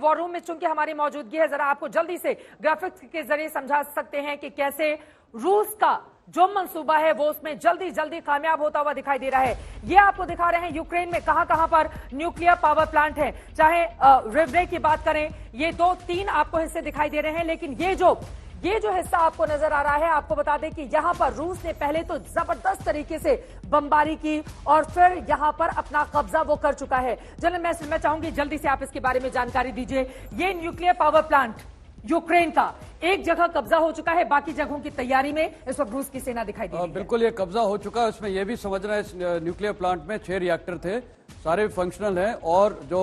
War room में चूंकि हमारी मौजूदगी है, जरा आपको जल्दी से ग्राफिक्स के जरिए समझा सकते हैं कि कैसे रूस का जो मंसूबा है वो उसमें जल्दी जल्दी कामयाब होता हुआ दिखाई दे रहा है। ये आपको दिखा रहे हैं यूक्रेन में कहां कहां पर न्यूक्लियर पावर प्लांट है। चाहे रिवरे की बात करें, ये 2-3 आपको हिस्से दिखाई दे रहे हैं, लेकिन ये जो हिस्सा आपको नजर आ रहा है, आपको बता दें कि यहां पर रूस ने पहले तो जबरदस्त तरीके से बमबारी की और फिर यहां पर अपना कब्जा वो कर चुका है। जनरल, मैं चाहूंगी जल्दी से आप इसके बारे में जानकारी दीजिए। ये न्यूक्लियर पावर प्लांट यूक्रेन का एक जगह कब्जा हो चुका है, बाकी जगहों की तैयारी में इस वक्त रूस की सेना दिखाई दे रही है। बिल्कुल, ये कब्जा हो चुका है। इसमें यह भी समझना है, इस न्यूक्लियर प्लांट में 6 रिएक्टर थे, सारे फंक्शनल हैं और जो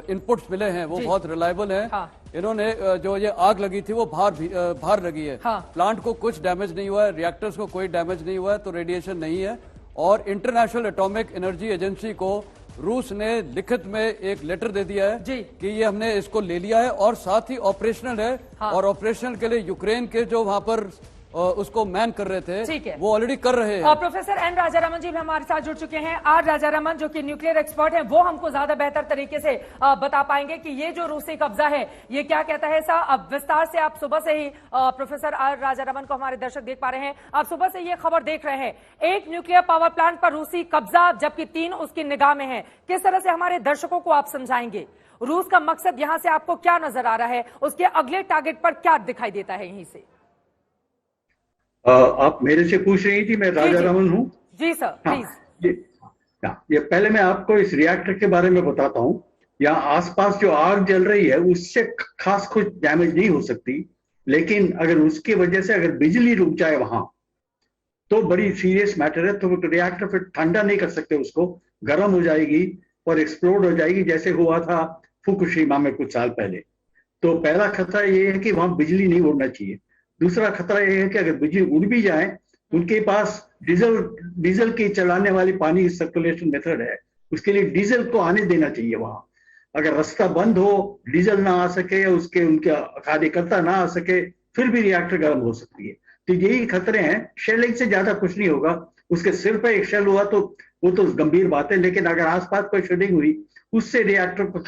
इनपुट्स मिले हैं वो बहुत रिलायबल हैं। हाँ। इन्होंने जो ये आग लगी थी वो बाहर लगी है। हाँ। प्लांट को कुछ डैमेज नहीं हुआ है, रिएक्टर्स को कोई डैमेज नहीं हुआ है, तो रेडिएशन नहीं है। और इंटरनेशनल एटॉमिक एनर्जी एजेंसी को रूस ने लिखित में एक लेटर दे दिया है कि ये हमने इसको ले लिया है और साथ ही ऑपरेशनल है। हाँ। और ऑपरेशनल के लिए यूक्रेन के जो वहां पर उसको मैन कर रहे थे वो ऑलरेडी कर रहे हैं। प्रोफेसर एन राजारामन जी भी हमारे साथ जुड़ चुके हैं। आर राजारामन जो कि न्यूक्लियर एक्सपर्ट हैं, वो हमको ज्यादा बेहतर तरीके से बता पाएंगे कि ये जो रूसी कब्जा है ये क्या कहता है। अब विस्तार से आप सुबह से ही प्रोफेसर आर राजारामन को हमारे दर्शक देख पा रहे हैं, आप सुबह से ये खबर देख रहे हैं, एक न्यूक्लियर पावर प्लांट पर रूसी कब्जा जबकि 3 उसकी निगाह में है। किस तरह से हमारे दर्शकों को आप समझाएंगे रूस का मकसद यहां से आपको क्या नजर आ रहा है, उसके अगले टारगेट पर क्या दिखाई देता है यहीं से? आप मेरे से पूछ रही थी, मैं राजारामन हूँ। जी सर, प्लीज। ये पहले मैं आपको इस रिएक्टर के बारे में बताता हूँ। यहाँ आसपास जो आग जल रही है उससे खास कुछ डैमेज नहीं हो सकती, लेकिन अगर उसकी वजह से अगर बिजली रुक जाए वहां तो बड़ी सीरियस मैटर है। तो रिएक्टर फिर ठंडा नहीं कर सकते, उसको गर्म हो जाएगी और एक्सप्लोड हो जाएगी, जैसे हुआ था फुकुशिमा में कुछ साल पहले। तो पहला खतरा ये है कि वहां बिजली नहीं उड़ना चाहिए। दूसरा खतरा यह है कि अगर बिजली उड़ भी जाए, उनके पास डीजल की चलाने वाली पानी सर्कुलेशन मेथड है, उसके लिए डीजल को आने देना चाहिए वहां। अगर रास्ता बंद हो, डीजल ना आ सके, उनके कार्यकर्ता ना आ सके, फिर भी रिएक्टर गर्म हो सकती है। तो यही खतरे हैं। शेलिंग से ज्यादा कुछ नहीं होगा, उसके सिर पर एक शेल हुआ तो वो तो गंभीर बात है, लेकिन अगर आसपास कोई शेलिंग हुई उससे रिएक्टर को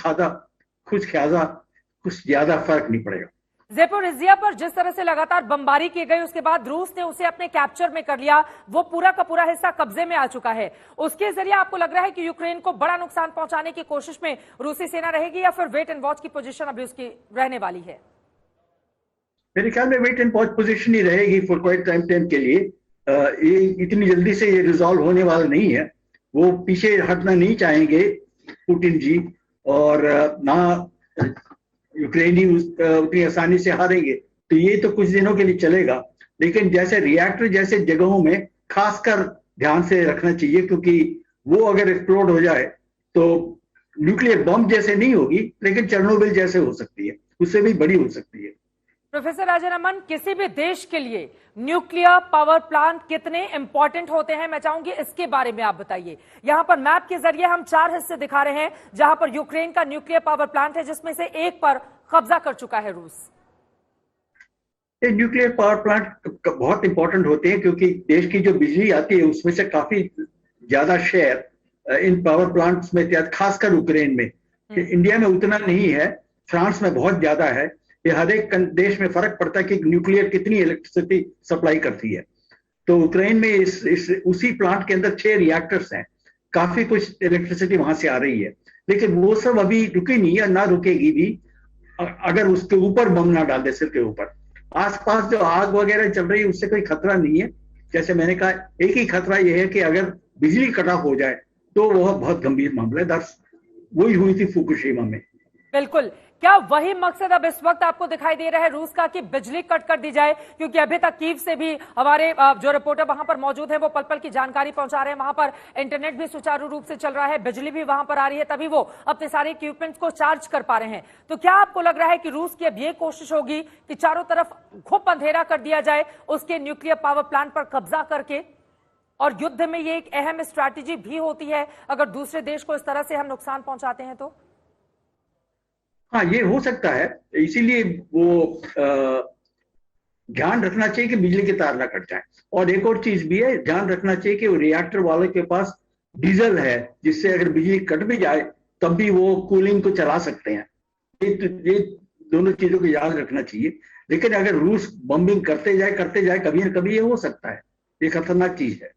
कुछ ज्यादा फर्क नहीं पड़ेगा। ज़ेपोरिज़िया पर जिस तरह से लगातार बमबारी की गई, उसके बाद रूस ने उसे अपने कैप्चर में कर लिया, वो पूरा का पूरा हिस्सा कब्जे में आ चुका है। उसके जरिए आपको लग रहा है कि यूक्रेन को बड़ा नुकसान पहुंचाने की कोशिश में रूसी सेना रहेगी या फिर वेट एंड वॉच की पोजीशन अभी उसकी रहने वाली है? मेरे ख्याल में वेट एंड वॉच पोजीशन ही रहेगी फॉर क्वाइट टाइम के लिए। ये इतनी जल्दी से ये रिजॉल्व होने वाला नहीं है। वो पीछे हटना नहीं चाहेंगे पुतिन जी, और ना यूक्रेनी उतनी आसानी से हारेंगे। तो ये तो कुछ दिनों के लिए चलेगा, लेकिन जैसे रिएक्टर जैसे जगहों में खासकर ध्यान से रखना चाहिए, क्योंकि वो अगर एक्सप्लोड हो जाए तो न्यूक्लियर बम जैसे नहीं होगी, लेकिन चेरनोबिल जैसे हो सकती है, उससे भी बड़ी हो सकती है। प्रोफेसर राजारामन, किसी भी देश के लिए न्यूक्लियर पावर प्लांट कितने इंपॉर्टेंट होते हैं, मैं चाहूंगी इसके बारे में आप बताइए। यहां पर मैप के जरिए हम 4 हिस्से दिखा रहे हैं जहां पर यूक्रेन का न्यूक्लियर पावर प्लांट है, जिसमें से एक पर कब्जा कर चुका है रूस। ये न्यूक्लियर पावर प्लांट बहुत इंपॉर्टेंट होते हैं, क्योंकि देश की जो बिजली आती है उसमें से काफी ज्यादा शेयर इन पावर प्लांट्स में, खासकर यूक्रेन में। इंडिया में उतना नहीं है, फ्रांस में बहुत ज्यादा है। ये हर एक देश में फर्क पड़ता है कि न्यूक्लियर कितनी इलेक्ट्रिसिटी सप्लाई करती है। तो यूक्रेन में उसी प्लांट के अंदर 6 रिएक्टर्स हैं, काफी कुछ इलेक्ट्रिसिटी वहां से आ रही है, लेकिन वो सब अभी रुकी नहीं है, ना रुकेगी भी अगर उसके ऊपर बम ना डाल दे, सिर के ऊपर। आसपास जो आग वगैरह चल रही है उससे कोई खतरा नहीं है। जैसे मैंने कहा, एक ही खतरा यह है कि अगर बिजली कट ऑफ हो जाए तो वह बहुत गंभीर मामला है। वही हुई थी फुकुशिमा में। बिल्कुल, क्या वही मकसद अब इस वक्त आपको दिखाई दे रहा है रूस का कि बिजली कट कर दी जाए? क्योंकि अभी तक कीव से भी हमारे जो रिपोर्टर वहां पर मौजूद है वो पल पल की जानकारी पहुंचा रहे हैं, वहां पर इंटरनेट भी सुचारू रूप से चल रहा है, बिजली भी वहां पर आ रही है, तभी वो अपने सारे इक्विपमेंट्स को चार्ज कर पा रहे हैं। तो क्या आपको लग रहा है कि रूस की अब ये कोशिश होगी कि चारों तरफ घुप अंधेरा कर दिया जाए उसके न्यूक्लियर पावर प्लांट पर कब्जा करके? और युद्ध में ये एक अहम स्ट्रैटेजी भी होती है, अगर दूसरे देश को इस तरह से हम नुकसान पहुंचाते हैं तो? हाँ, ये हो सकता है। इसीलिए वो ध्यान रखना चाहिए कि बिजली के तार ना कट जाए। और एक और चीज भी है, ध्यान रखना चाहिए कि वो रिएक्टर वाले के पास डीजल है, जिससे अगर बिजली कट भी जाए तब भी वो कूलिंग को चला सकते हैं। ये दोनों चीजों को याद रखना चाहिए। लेकिन अगर रूस बम्बिंग करते जाए कभी ना कभी ये हो सकता है, ये खतरनाक चीज है।